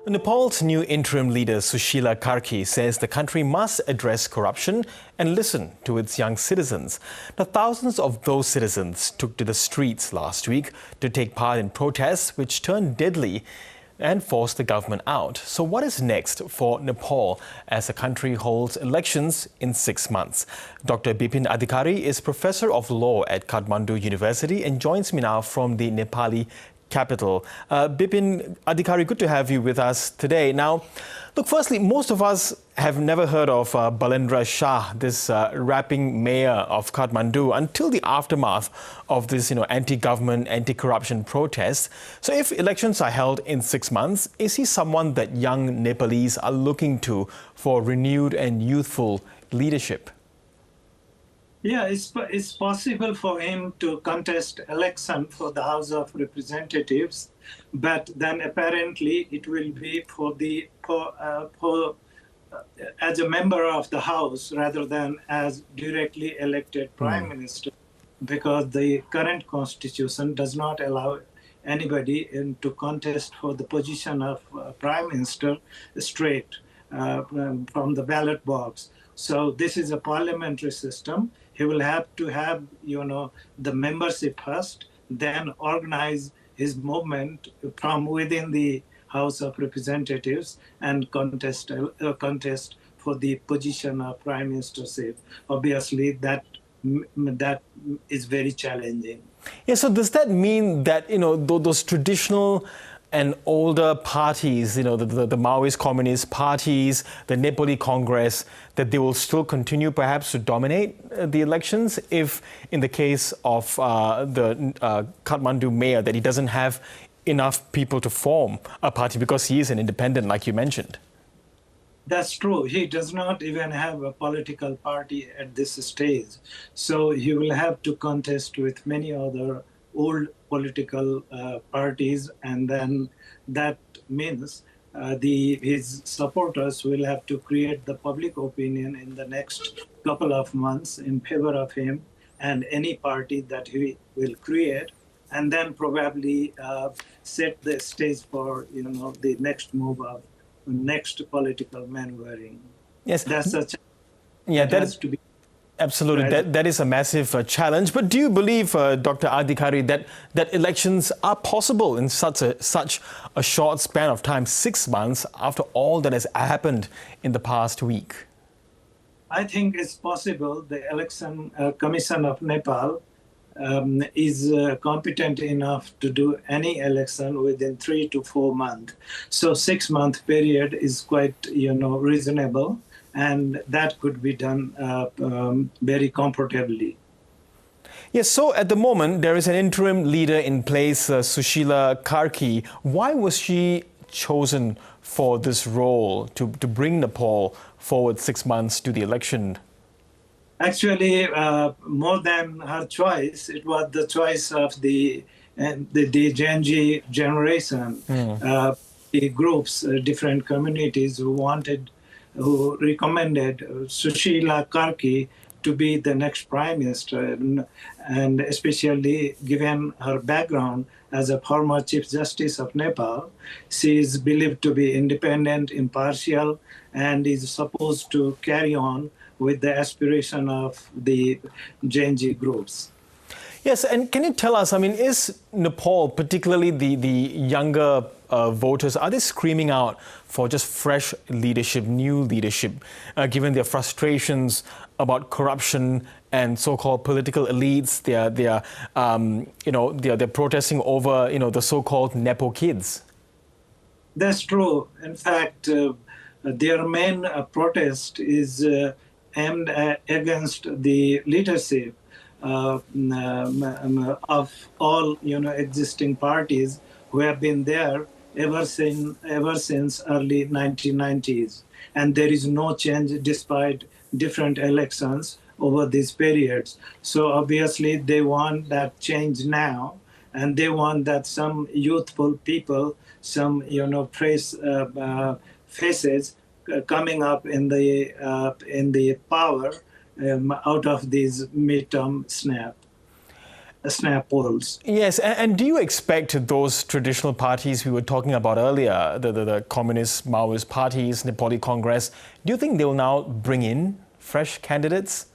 Nepal's new interim leader Sushila Karki says the country must address corruption and listen to its young citizens. Now, thousands of those citizens took to the streets last week to take part in protests which turned deadly and forced the government out. So what is next for Nepal as the country holds elections in 6 months? Dr. Bipin Adhikari is Professor of Law at Kathmandu University and joins me now from the Nepali capital. Bipin Adhikari, good to have you with us today. Now, look, firstly, most of us have never heard of Balendra Shah, this rapping mayor of Kathmandu, until the aftermath of this, anti-government, anti-corruption protest. So if elections are held in 6 months, is he someone that young Nepalese are looking to for renewed and youthful leadership? Yeah, it's possible for him to contest election for the House of Representatives, but then apparently it will be as a member of the House rather than as directly elected Prime Minister, because the current constitution does not allow anybody to contest for the position of Prime Minister straight from the ballot box. So this is a parliamentary system. He will have to have, the membership first, then organize his movement from within the House of Representatives and contest for the position of Prime Ministership. Obviously, that is very challenging. Yeah, so does that mean that, those traditional and older parties, the Maoist Communist parties, the Nepali Congress, that they will still continue perhaps to dominate the elections if, in the case of the Kathmandu mayor, that he doesn't have enough people to form a party because he is an independent, like you mentioned? That's true. He does not even have a political party at this stage. So he will have to contest with many other old political parties, and then that means his supporters will have to create the public opinion in the next couple of months in favor of him and any party that he will create, and then probably set the stage for the next move of next political maneuvering. Yes, that's a yeah, that has to be. Absolutely. That is a massive challenge. But do you believe, Dr. Adhikari, that elections are possible in such a short span of time, 6 months, after all that has happened in the past week? I think it's possible. The Election Commission of Nepal is competent enough to do any election within 3 to 4 months. So 6 month period is quite, reasonable. And that could be done very comfortably. Yes, so at the moment, there is an interim leader in place, Sushila Karki. Why was she chosen for this role to bring Nepal forward 6 months to the election? Actually, more than her choice, it was the choice of the Gen Z generation, the groups, different communities who recommended Sushila Karki to be the next Prime Minister, and especially given her background as a former Chief Justice of Nepal, she is believed to be independent, impartial, and is supposed to carry on with the aspiration of the Gen Z groups. Yes, and can you tell us, is Nepal, particularly the younger voters, are they screaming out for just fresh leadership, new leadership, given their frustrations about corruption and so-called political elites? They're protesting over, the so-called Nepo kids. That's true. In fact, their main protest is aimed against the leadership of all existing parties who have been there ever since early 1990s, and there is no change despite different elections over these periods. So obviously they want that change now, and they want that some youthful people, some fresh faces coming up in the power out of this midterm snap. snap polls. Yes, and do you expect those traditional parties we were talking about earlier, the communist, Maoist parties, Nepali Congress, do you think they will now bring in fresh candidates?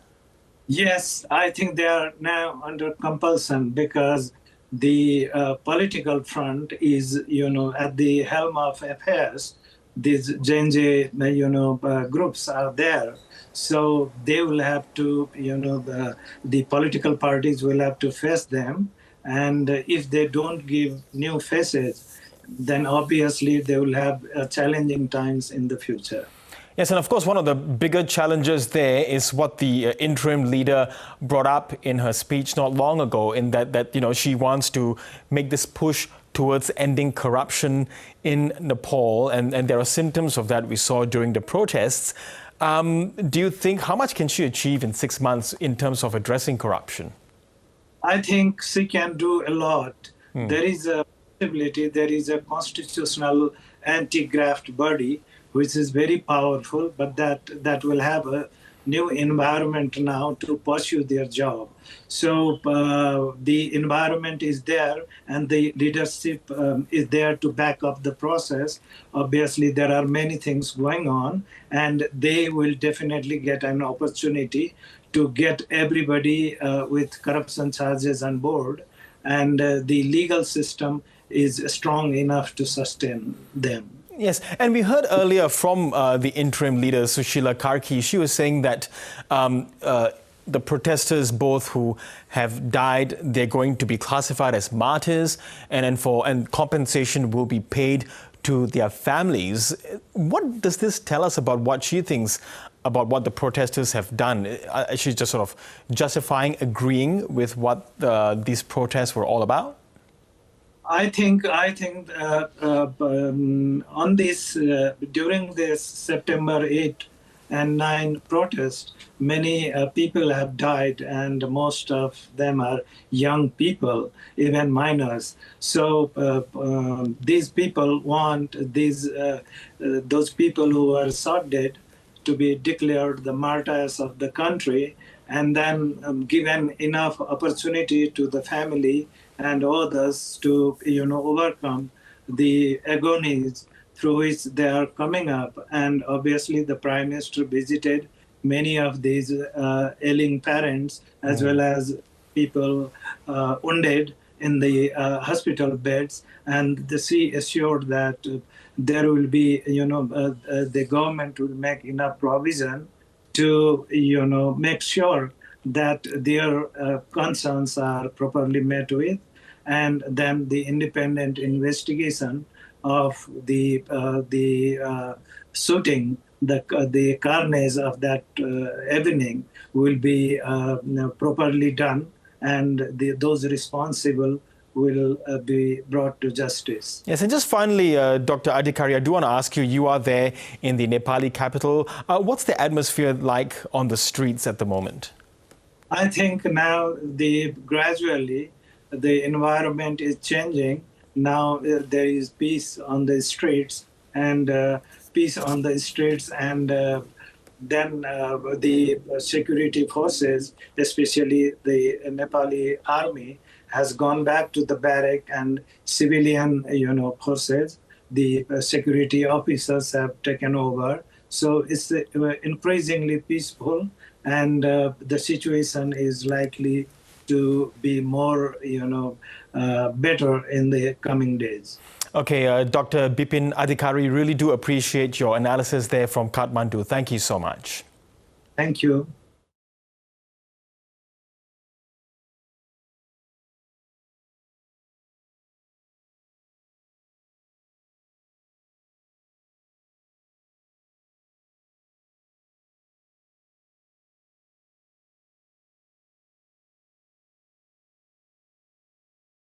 Yes, I think they are now under compulsion because the political front is, at the helm of affairs. These Gen Z, groups are there. So they will have to, the political parties will have to face them. And if they don't give new faces, then obviously they will have challenging times in the future. Yes, and of course, one of the bigger challenges there is what the interim leader brought up in her speech not long ago, in that she wants to make this push towards ending corruption in Nepal, and there are symptoms of that we saw during the protests. Do you think, how much can she achieve in 6 months in terms of addressing corruption? I think she can do a lot. There is a possibility, there is a constitutional anti-graft body which is very powerful, but that will have a new environment now to pursue their job. So the environment is there and the leadership is there to back up the process. Obviously, there are many things going on, and they will definitely get an opportunity to get everybody with corruption charges on board, and the legal system is strong enough to sustain them. Yes, and we heard earlier from the interim leader, Sushila Karki. She was saying that the protesters, both who have died, they're going to be classified as martyrs, and compensation will be paid to their families. What does this tell us about what she thinks about what the protesters have done? She's just sort of justifying, agreeing with what these protests were all about? I think on this during this September 8 and 9 protest, many people have died, and most of them are young people, even minors. So these people want those people who are shot dead to be declared the martyrs of the country, and then given enough opportunity to the family and others to overcome the agonies through which they are coming up. And obviously the Prime Minister visited many of these ailing parents, as well as people wounded in the hospital beds, and she assured that there will be, the government will make enough provision to, make sure that their concerns are properly met with, and then the independent investigation of the shooting, the carnage of that evening will be properly done, and those responsible will be brought to justice. Yes, and just finally, Dr. Adhikari, I do want to ask you, you are there in the Nepali capital. What's the atmosphere like on the streets at the moment? I think now gradually the environment is changing. Now there is peace on the streets, and then the security forces, especially the Nepali army, has gone back to the barrack, and civilian forces, the security officers have taken over. So it's increasingly peaceful, and the situation is likely to be more better in the coming days. Okay, Dr. Bipin Adhikari, really do appreciate your analysis there from Kathmandu. Thank you so much. Thank you.